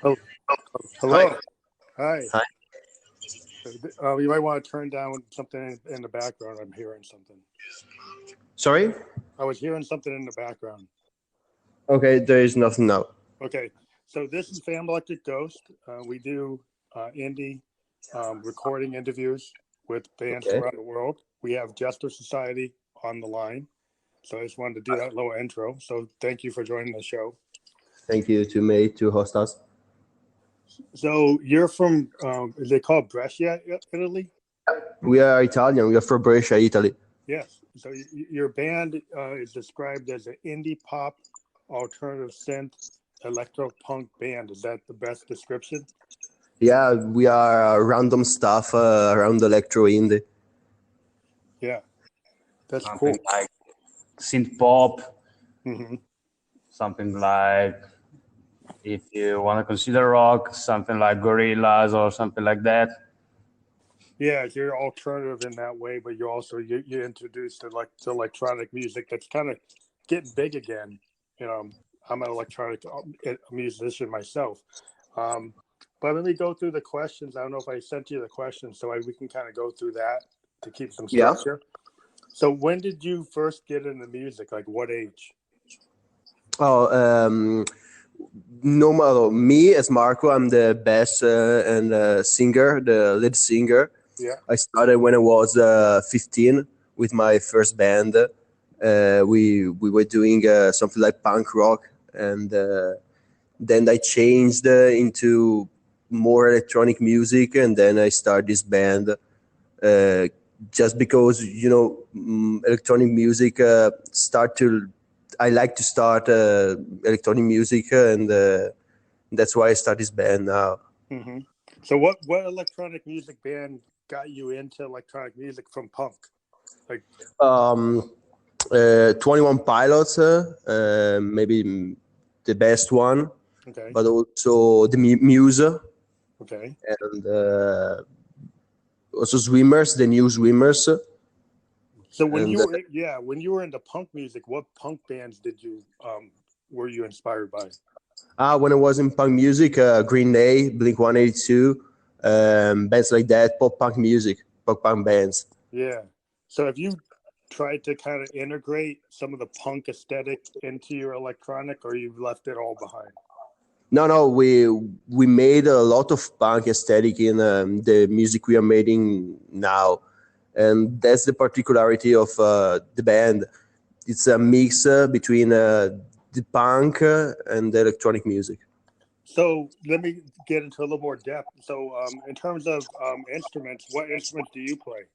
Oh, Hi. hello. Hi. Hi. You might want to turn down something in the background. I'm hearing something. Sorry? I was hearing something in the background. Okay, there is nothing now. Okay. So this is Fam Electric Ghost. We do indie recording interviews with bands Okay. around the world. We have Jester Society on the line. So I just wanted to do that little intro. So thank you for joining the show. Thank you to me to host us. So you're from, is it called Brescia, Italy? We are Italian. We are from Brescia, Italy. Yes. So your band is described as an indie pop, alternative synth, electro punk band. Is that the best description? Yeah, we are random stuff around electro indie. Yeah, that's Something cool. like synth pop, Hmm. something like, if you want to consider rock, something like Gorillaz or something like that. Yeah, you're alternative in that way, but you also you introduced to electronic music that's kind of getting big again. You know, I'm an electronic musician myself. But let me go through the questions. I don't know if I sent you the questions, so we can kind of go through that to keep some Yeah. structure. So when did you first get into music? Like what age? Oh, normal. Me as Marco, I'm the bass and singer, the lead singer. Yeah. I started when I was 15 with my first band. We were doing something like punk rock, and then I changed into more electronic music, and then I started this band. Just because electronic music I like to start electronic music, and that's why I start this band now. Mm-hmm. So what electronic music band got you into electronic music from punk? Like 21 Pilots, maybe the best one, okay, but also the Muse, okay. and also Swimmers, the new Swimmers. So when And when you were into punk music, what punk bands did you were you inspired by? when I was in punk music, Green Day, Blink 182, bands like that, pop punk bands. Yeah. So have you tried to kind of integrate some of the punk aesthetic into your electronic, or you've left it all behind? No, we made a lot of punk aesthetic in the music we are making now, and that's the particularity of the band. It's a mix between the punk and the electronic music. So let me get into a little more depth. So in terms of instruments, what instruments do you play?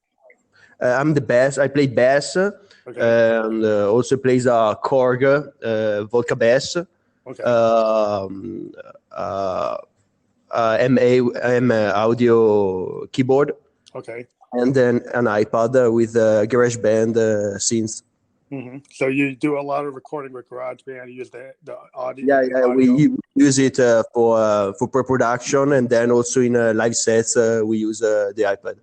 I'm the bass. I play bass, Okay. and also plays a Korg, Volca bass, Okay. MA audio keyboard, Okay. and then an iPad with GarageBand synth. Mm-hmm. So you do a lot of recording with GarageBand. You use the audio. Yeah, the yeah, audio. we use it for pre-production, and then also in live sets we use the iPad.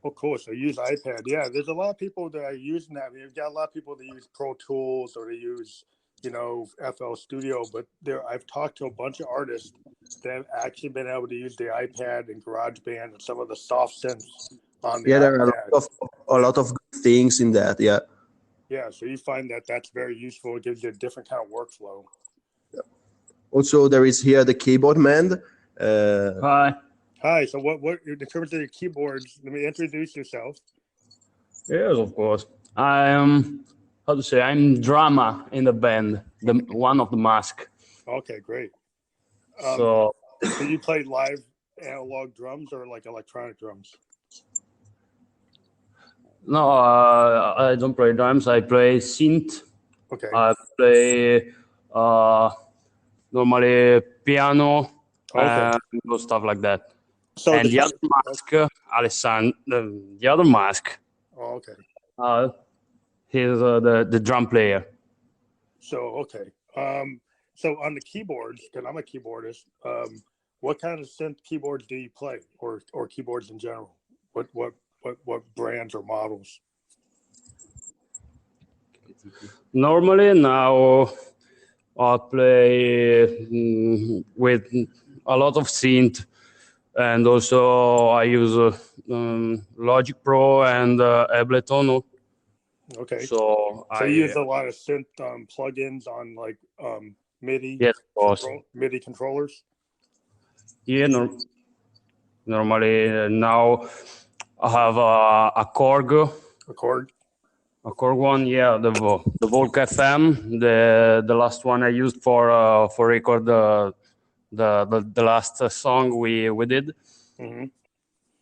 Oh, cool. So you use iPad. Yeah, there's a lot of people that are using that. I mean, you've got a lot of people that use Pro Tools or they use, FL Studio. But I've talked to a bunch of artists that have actually been able to use the iPad and GarageBand and some of the soft synths on the Yeah, there are iPad. a lot of good things in that. Yeah. Yeah, so you find that that's very useful. It gives you a different kind of workflow. Also, there is here the keyboard man. Hi. Hi. So what in terms of your keyboards? Let me introduce yourself. Yes, of course. I'm, how to say, I'm drama in the band, the one of the mask. Okay, great. So So you play live analog drums or like electronic drums? no, I don't play drums. I play synth. Okay. I play normally piano Okay. and stuff like that. So And the other mask, Alessandro, the other mask, Oh, okay. he's the drum player. So okay. So on the keyboards, because I'm a keyboardist, what kind of synth keyboards do you play, or keyboards in general? What brands or models? Normally now I play with a lot of synth, and also I use Logic Pro and Ableton. Okay. So So you use a lot of synth plugins on like MIDI yes, of course. MIDI controllers. Yeah, normally now I have a Korg. A Korg. A Korg one, yeah, the Volk FM, the last one I used for record the last song we did, Mm-hmm.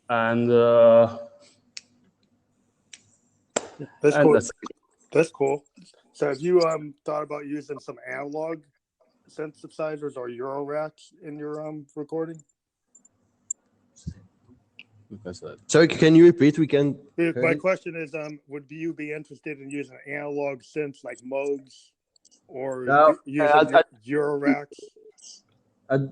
and That's and cool. that's That's cool. So have you thought about using some analog synthesizers or Euro racks in your recording? Sorry, can you repeat? We can. My question is, would you be interested in using analog synths like Moogs or using Euro racks?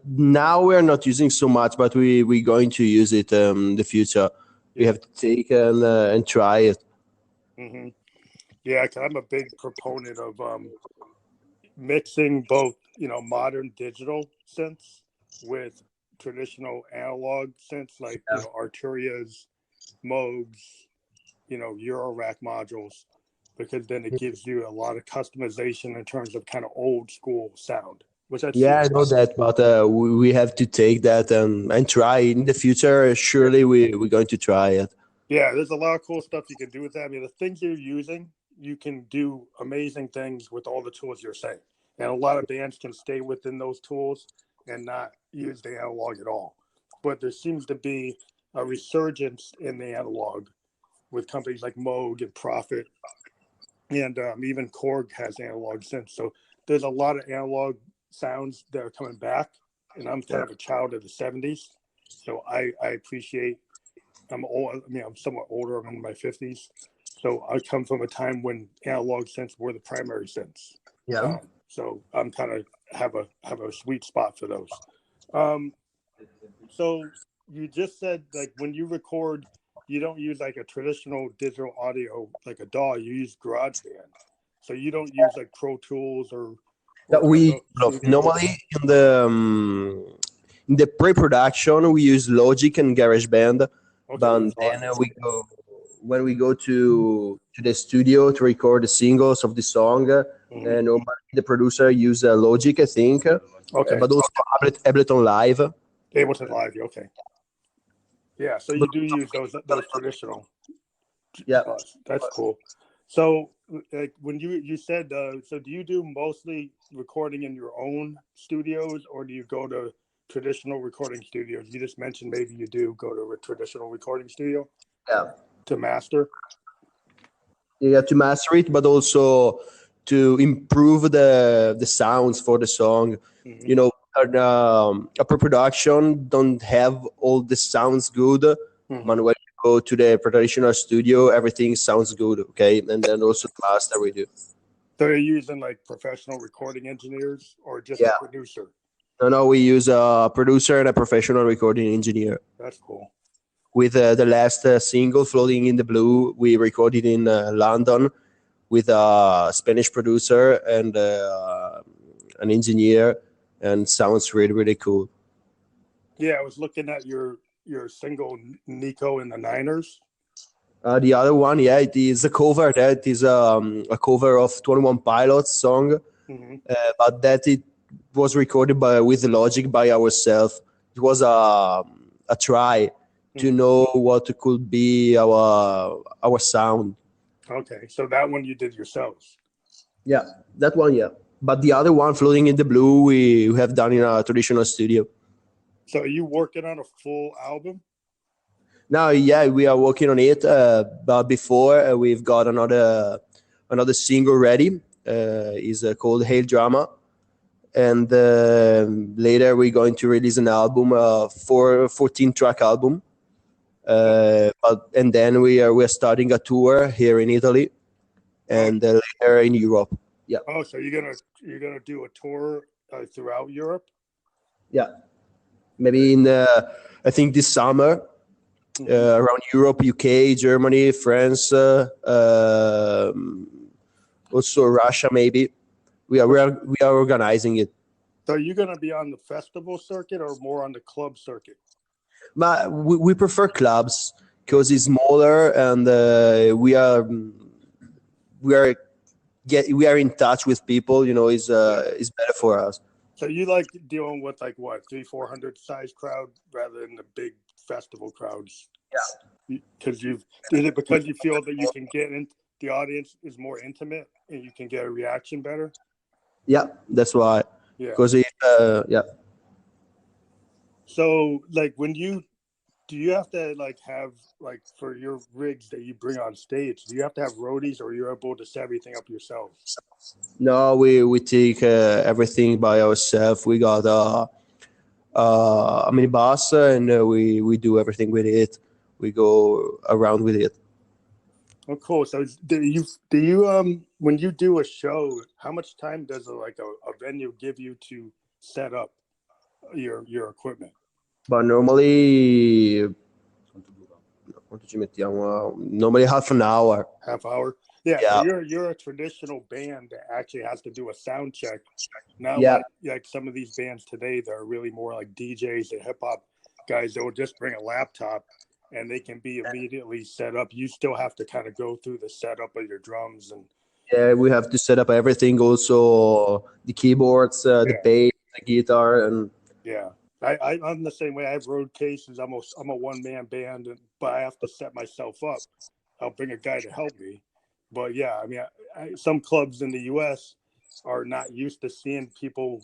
Now we're not using so much, but we're going to use it in the future. We have to take and try it. Mm-hmm. Yeah, because I'm a big proponent of mixing both, modern digital synths with traditional analog synths like Arturias, Moogs, Eurorack modules, because then it gives you a lot of customization in terms of kind of old school sound. I know that, but we have to take that and try in the future. Surely we're going to try it. Yeah, there's a lot of cool stuff you can do with that. I mean, the things you're using, you can do amazing things with all the tools you're saying. And a lot of bands can stay within those tools and not use the analog at all. But there seems to be a resurgence in the analog with companies like Moog and Prophet. And even Korg has analog synths. So there's a lot of analog sounds that are coming back. And I'm kind of a child of the 70s. So I appreciate, I'm old. I mean, I'm somewhat older. I'm in my 50s. So I come from a time when analog synths were the primary synths. Yeah. So I'm kind of have a sweet spot for those. So you just said, like, when you record, you don't use like a traditional digital audio like a DAW. You use GarageBand. So you don't use like Pro Tools or we normally in the pre-production we use Logic and GarageBand, but then when we go to the studio to record the singles of the song, and the producer use Logic, I think. Okay. But also Ableton Live. Ableton Live, okay. Yeah, so you do use those traditional. Yeah, that's cool. So, like, when you said, so do you do mostly recording in your own studios, or do you go to traditional recording studios? You just mentioned maybe you do go to a traditional recording studio. Yeah. To master. Yeah, to master it, but also to improve the sounds for the song. Mm-hmm. A pre-production don't have all the sounds good. Mm-hmm. But when you go to the traditional studio, everything sounds good, okay? And then also the master we do. So you're using like professional recording engineers or just a producer? No, we use a producer and a professional recording engineer. That's cool. With the last single, Floating in the Blue, we recorded in London with a Spanish producer and an engineer, and sounds really, really cool. Yeah, I was looking at your single, Nico and the Niners. The other one, it is a cover. That is a cover of 21 Pilots song, mm-hmm. But that it was recorded with Logic by ourselves. It was a try to know what could be our sound. Okay, so that one you did yourselves. Yeah, that one, yeah. But the other one, Floating in the Blue, we have done in a traditional studio. So are you working on a full album? No, yeah, we are working on it. But before we've got another single ready. Is called Hail Drama. And later we're going to release an album, 14-track album. And then we're starting a tour here in Italy, and later in Europe. Yeah. Oh, so you're gonna do a tour throughout Europe? Yeah, maybe in I think this summer, around Europe, UK, Germany, France, also Russia. Maybe we are organizing it. So are you going to be on the festival circuit or more on the club circuit? But we prefer clubs because it's smaller, and we are in touch with people. Is better for us. So you like dealing with like what 300-400 size crowd rather than the big festival crowds? Yeah. Because because you feel that you can get in, the audience is more intimate and you can get a reaction better. Yeah, that's why. Yeah. Because yeah. So like do you have to like have like for your rigs that you bring on stage, do you have to have roadies or you're able to set everything up yourself? No, we take everything by ourselves. We got a minibus, and we do everything with it. We go around with it. Oh, cool. So do you when you do a show, how much time does a venue give you to set up your equipment? But normally, quanto ci mettiamo? Normally half an hour. Half hour? Yeah. Yeah. So you're a traditional band that actually has to do a sound check. Not like some of these bands today that are really more like DJs and hip hop guys that will just bring a laptop and they can be immediately set up. You still have to kind of go through the setup of your drums and we have to set up everything, also the keyboards, the bass, the guitar, and I'm the same way. I have road cases. I'm a one-man band, but I have to set myself up. I'll bring a guy to help me. But yeah, I mean, some clubs in the U.S. are not used to seeing people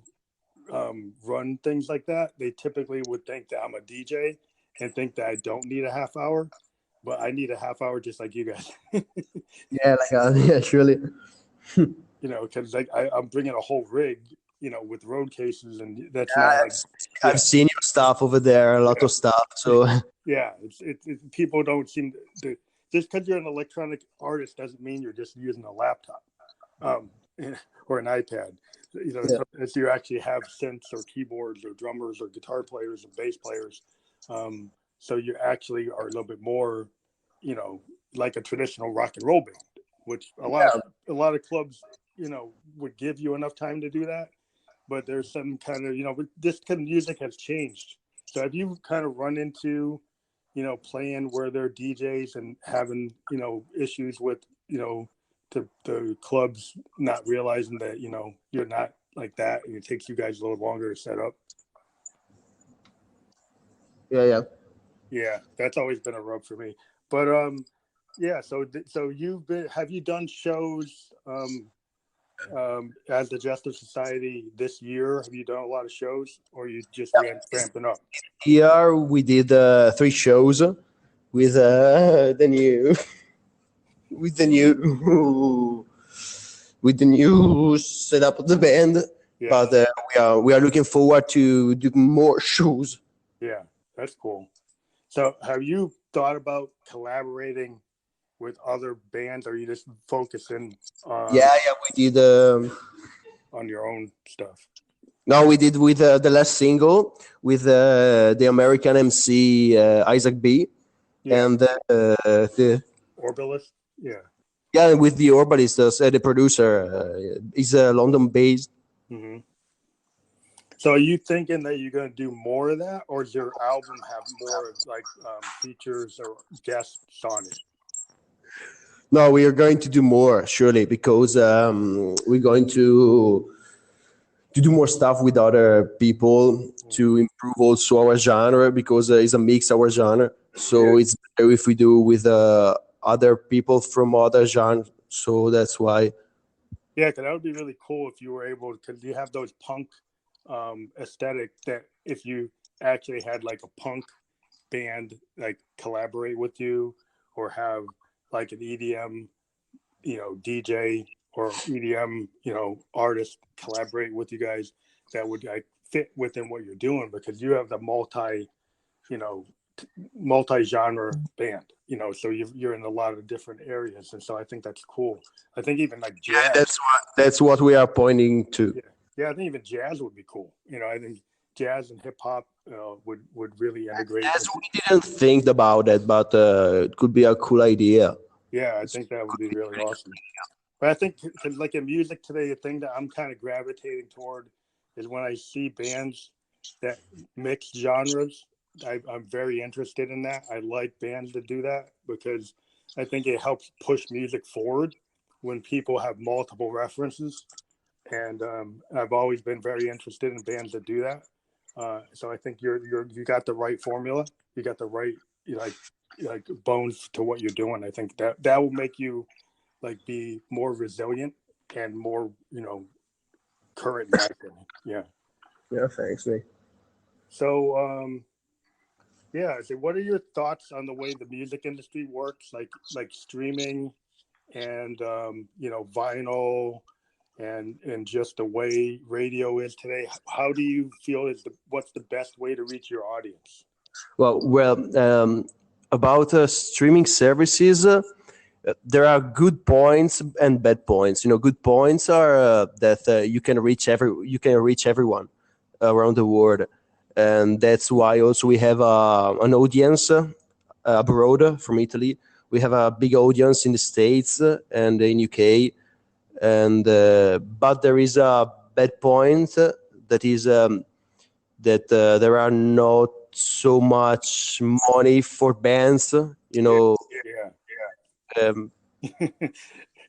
run things like that. They typically would think that I'm a DJ and think that I don't need a half hour, but I need a half hour just like you guys. surely. Because like I'm bringing a whole rig, with road cases, and that's not like. I've seen your stuff over there, a lot of stuff. So it's people don't seem to just because you're an electronic artist doesn't mean you're just using a laptop, or an iPad. So you actually have synths or keyboards or drummers or guitar players and bass players. So you actually are a little bit more, like a traditional rock and roll band, which a lot of clubs, would give you enough time to do that. But there's some kind of, this kind of music has changed. So have you kind of run into, playing where they're DJs and having, issues with, the clubs not realizing that, you're not like that and it takes you guys a little longer to set up? Yeah, that's always been a rub for me. But so have you done shows as the Jester Society this year? Have you done a lot of shows, or you just ramping up? Here we did 3 shows with the new with the new setup of the band. Yeah. But we are looking forward to do more shows. Yeah, that's cool. So have you thought about collaborating with other bands, or are you just focusing on we did on your own stuff? No, we did with the last single with the American MC Isaac B and the Orbalist. With the Orbalist, the producer is London based. Mm-hmm. So are you thinking that you're going to do more of that, or does your album have more like features or guests on it? No, we are going to do more, surely, because we're going to do more stuff with other people to improve also our genre, because it's a mix, our genre. So it's better if we do with other people from other genres. So that's why. Yeah, because that would be really cool if you were able, because you have those punk aesthetic, that if you actually had like a punk band like collaborate with you, or have like an EDM DJ or EDM artist collaborate with you guys, that would like fit within what you're doing, because you have the multi-genre band, so you're in a lot of different areas, and so I think that's cool. I think even like jazz, that's what we are pointing to. Yeah, I think even jazz would be cool. I think jazz and hip hop would really integrate. We didn't think about it, but it could be a cool idea. Yeah, I think that would be really awesome. But I think, because like in music today, the thing that I'm kind of gravitating toward is when I see bands that mix genres. I'm very interested in that. I like bands that do that because I think it helps push music forward when people have multiple references. And I've always been very interested in bands that do that. So I think you got the right formula. You got the right like bones to what you're doing. I think that will make you like be more resilient and more current in my opinion. Yeah. Yeah, thanks, mate. So yeah. So what are your thoughts on the way the music industry works, like streaming and vinyl and just the way radio is today? How do you feel what's the best way to reach your audience? Well, about streaming services, there are good points and bad points. Good points are that you can reach everyone around the world, and that's why also we have an audience abroad from Italy. We have a big audience in the States and in UK, and but there is a bad point that is that there are not so much money for bands. Yeah. Um,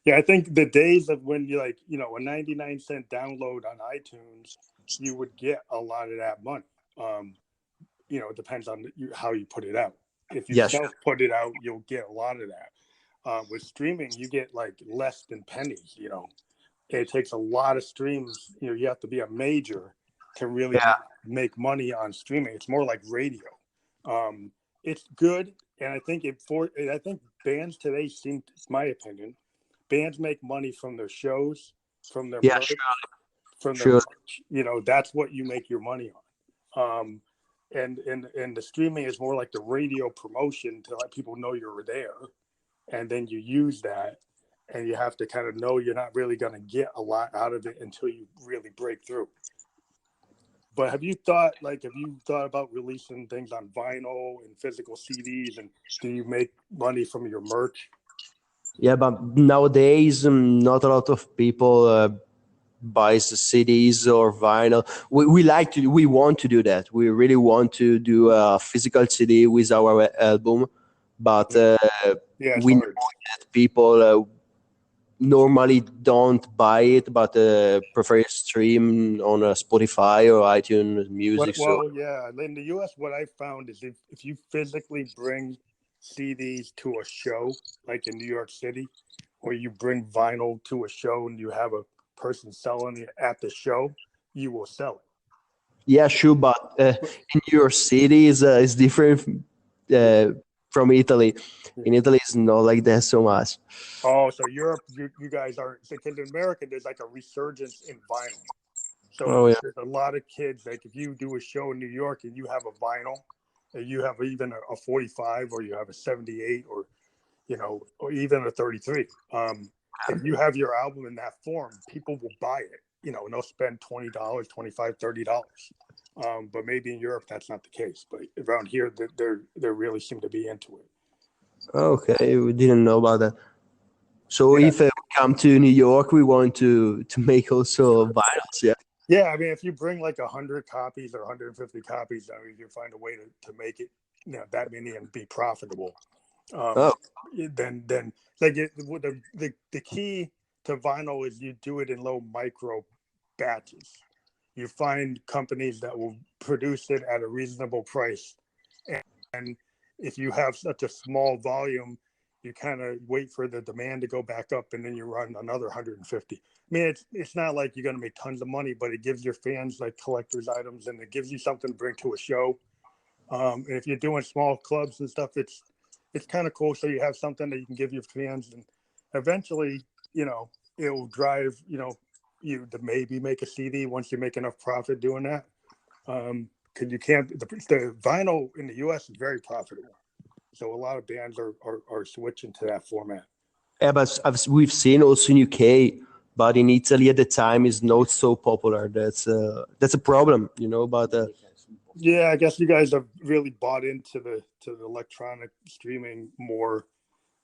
Yeah, I think the days of when you a 99-cent download on iTunes, you would get a lot of that money. It depends on how you put it out. If you put it out, you'll get a lot of that. With streaming, you get like less than pennies. It takes a lot of streams. You have to be a major to really make money on streaming. It's more like radio. It's good, and I think I think bands today it's my opinion, bands make money from their shows, from their merch, from their merch. That's what you make your money on. And the streaming is more like the radio promotion to let people know you're there, and then you use that, and you have to kind of know you're not really going to get a lot out of it until you really break through. But have you thought about releasing things on vinyl and physical CDs, and do you make money from your merch? Yeah, but nowadays not a lot of people buys CDs or vinyl. We want to do that. We really want to do a physical CD with our album, but we know that people normally don't buy it, but prefer stream on Spotify or iTunes Music. Yeah, in the US, what I found is if you physically bring CDs to a show, like in New York City, or you bring vinyl to a show and you have a person selling it at the show, you will sell it. Yeah, sure, but in your city is different from Italy. In Italy, it's not like that so much. Oh, so Europe, you guys aren't, because in America, there's like a resurgence in vinyl. So there's a lot of kids, like if you do a show in New York and you have a vinyl, and you have even a 45 or you have a 78 or even a 33. If you have your album in that form, people will buy it, and they'll spend $20, $25, $30. But maybe in Europe, that's not the case. But around here, they really seem to be into it. Okay, we didn't know about that. So if we come to New York, we want to make also vinyls, yeah? Yeah, I mean, if you bring like 100 copies or 150 copies, I mean, you find a way to make it, that many and be profitable. Then like the key to vinyl is you do it in low micro batches. You find companies that will produce it at a reasonable price, and if you have such a small volume, you kind of wait for the demand to go back up, and then you run another 150. I mean, it's not like you're going to make tons of money, but it gives your fans like collector's items, and it gives you something to bring to a show. And if you're doing small clubs and stuff, it's kind of cool. So you have something that you can give your fans, and eventually, it will drive, you to maybe make a CD once you make enough profit doing that. Because you can't, the vinyl in the US is very profitable. So a lot of bands are switching to that format. Yeah, but we've seen also in UK, but in Italy at the time is not so popular. That's a problem, But yeah, I guess you guys have really bought into the electronic streaming more.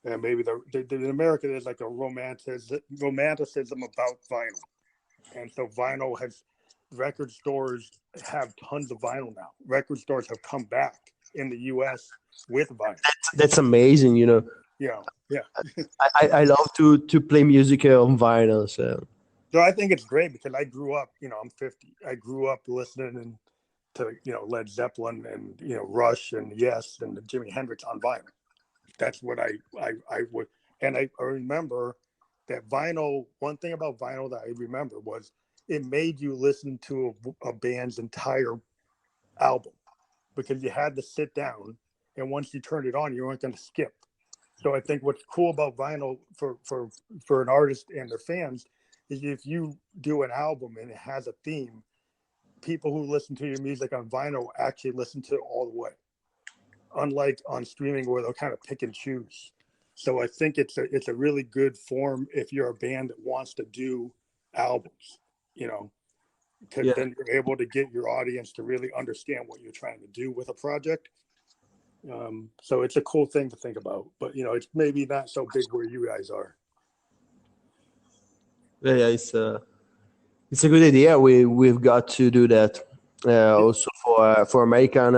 And maybe in America there's like a romanticism about vinyl, and so vinyl has record stores have tons of vinyl now. Record stores have come back in the U.S. with vinyl. That's amazing. Yeah, yeah. I love to play music on vinyl. So So I think it's great because I grew up. I'm 50. I grew up listening to Led Zeppelin and Rush and Yes and Jimi Hendrix on vinyl. That's what I would. And I remember that vinyl. One thing about vinyl that I remember was it made you listen to a band's entire album because you had to sit down, and once you turned it on, you weren't going to skip. So I think what's cool about vinyl for an artist and their fans is if you do an album and it has a theme, people who listen to your music on vinyl actually listen to it all the way. Unlike on streaming where they'll kind of pick and choose. So I think it's a really good form if you're a band that wants to do albums, because then you're able to get your audience to really understand what you're trying to do with a project. So it's a cool thing to think about, but it's maybe not so big where you guys are. yeah, it's a good idea. We've got to do that also for American.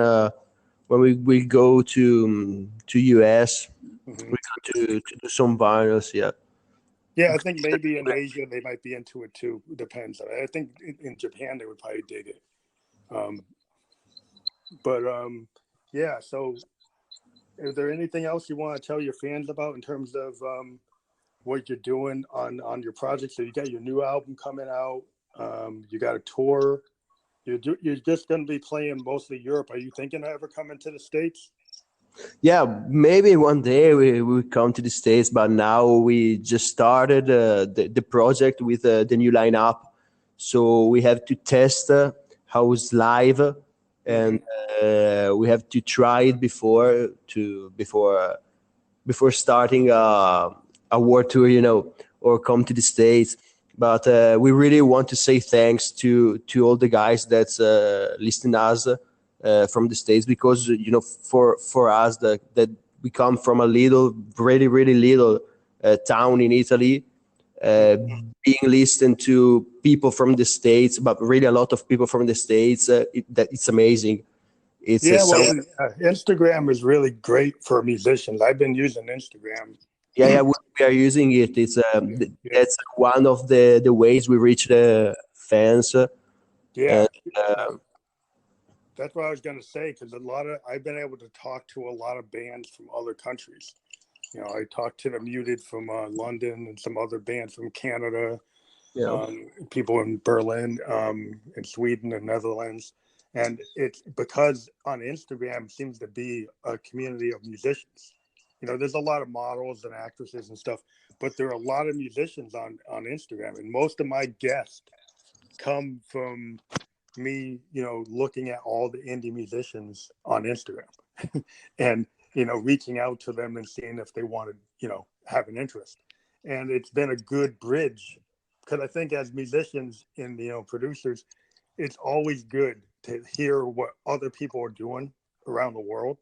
When we go to US, we got to do some vinyls. Yeah, I think maybe in Asia they might be into it too. It depends. I think in Japan they would probably dig it. Yeah. So, is there anything else you want to tell your fans about in terms of what you're doing on your project? So you got your new album coming out. You got a tour. You're just going to be playing mostly Europe. Are you thinking of ever coming to the States? Yeah, maybe one day we will come to the States, but now we just started the project with the new lineup. So we have to test how it's live, and we have to try it before starting a world tour, or come to the States. But we really want to say thanks to all the guys that's listening us from the States, because for us that we come from a little, really really little town in Italy, being listened to people from the States, but really a lot of people from the States, it's amazing. It's Instagram is really great for musicians. I've been using Instagram. Yeah, we are using it. It's that's one of the ways we reach the fans. That's what I was going to say, because I've been able to talk to a lot of bands from other countries. I talked to the Muted from London and some other bands from Canada, people in Berlin, in Sweden and Netherlands. And it's because on Instagram seems to be a community of musicians. There's a lot of models and actresses and stuff, but there are a lot of musicians on Instagram. And most of my guests come from me, looking at all the indie musicians on Instagram and, reaching out to them and seeing if they wanted, have an interest. And it's been a good bridge, because I think as musicians and, producers, it's always good to hear what other people are doing around the world.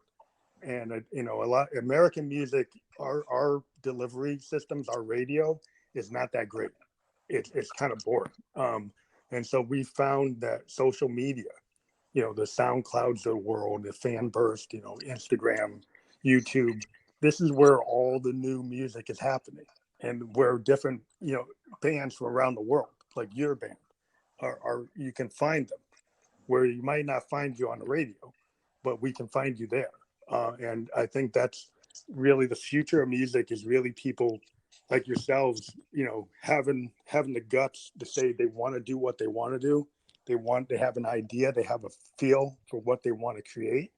And, a lot American music, our delivery systems, our radio is not that great. It's kind of boring. And so we found that social media, the SoundClouds of the world, the Fanburst, Instagram, YouTube, this is where all the new music is happening, and where different, bands from around the world, like your band, are you can find them where you might not find you on the radio, but we can find you there. And I think that's really the future of music, is really people like yourselves, having the guts to say they want to do what they want to do. They have an idea, they have a feel for what they want to create.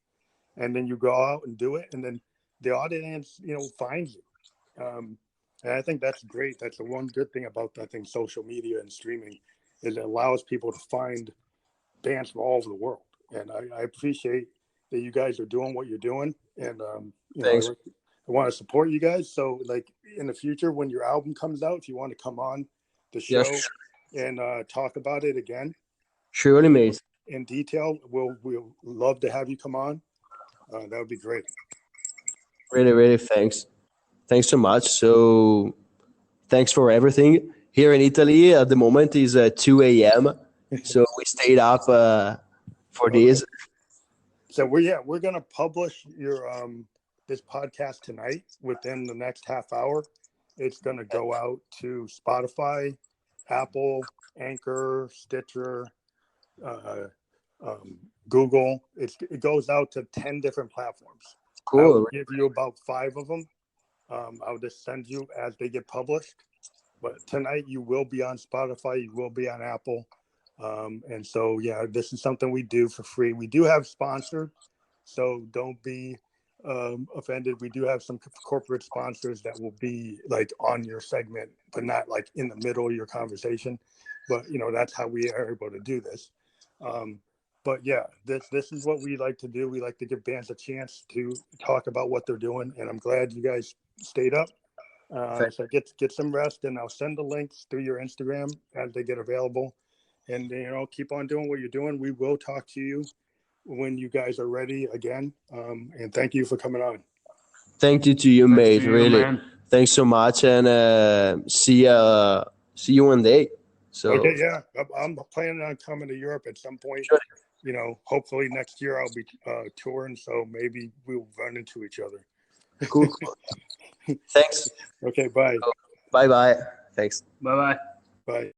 And then you go out and do it. And then the audience, finds you. And I think that's great. That's the one good thing about, I think, social media and streaming, is it allows people to find bands from all over the world. And I appreciate that you guys are doing what you're doing. And, Thanks. I want to support you guys. So, like, in the future, when your album comes out, if you want to come on the show and talk about it again, surely, mate, in detail, we'll love to have you come on. That would be great. Really, really thanks so much. So thanks for everything. Here in Italy at the moment is 2 a.m. So we stayed up for this. So we're gonna publish your this podcast tonight within the next half hour. It's gonna go out to Spotify, Apple, Anchor, Stitcher, Google. It goes out to 10 different platforms. I Cool. will give you about 5 of them. I'll just send you as they get published. But tonight you will be on Spotify, you will be on Apple. And so, yeah, this is something we do for free. We do have sponsored, so don't be offended. We do have some corporate sponsors that will be like on your segment, but not like in the middle of your conversation. But, you know, that's how we are able to do this. But yeah, this is what we like to do. We like to give bands a chance to talk about what they're doing. And I'm glad you guys stayed up. So get some rest, and I'll send the links through your Instagram as they get available. And, you know, keep on doing what you're doing. We will talk to you when you guys are ready again. And thank you for coming on. Thank you to you, Thanks mate. to you, Really, man. thanks so much, and see you one day. So Okay, yeah, I'm planning on coming to Europe at some point. Sure. You know, hopefully next year I'll be touring, so maybe we'll run into each other. cool. Thanks. Okay, bye. Bye bye. Thanks. Bye bye. Bye.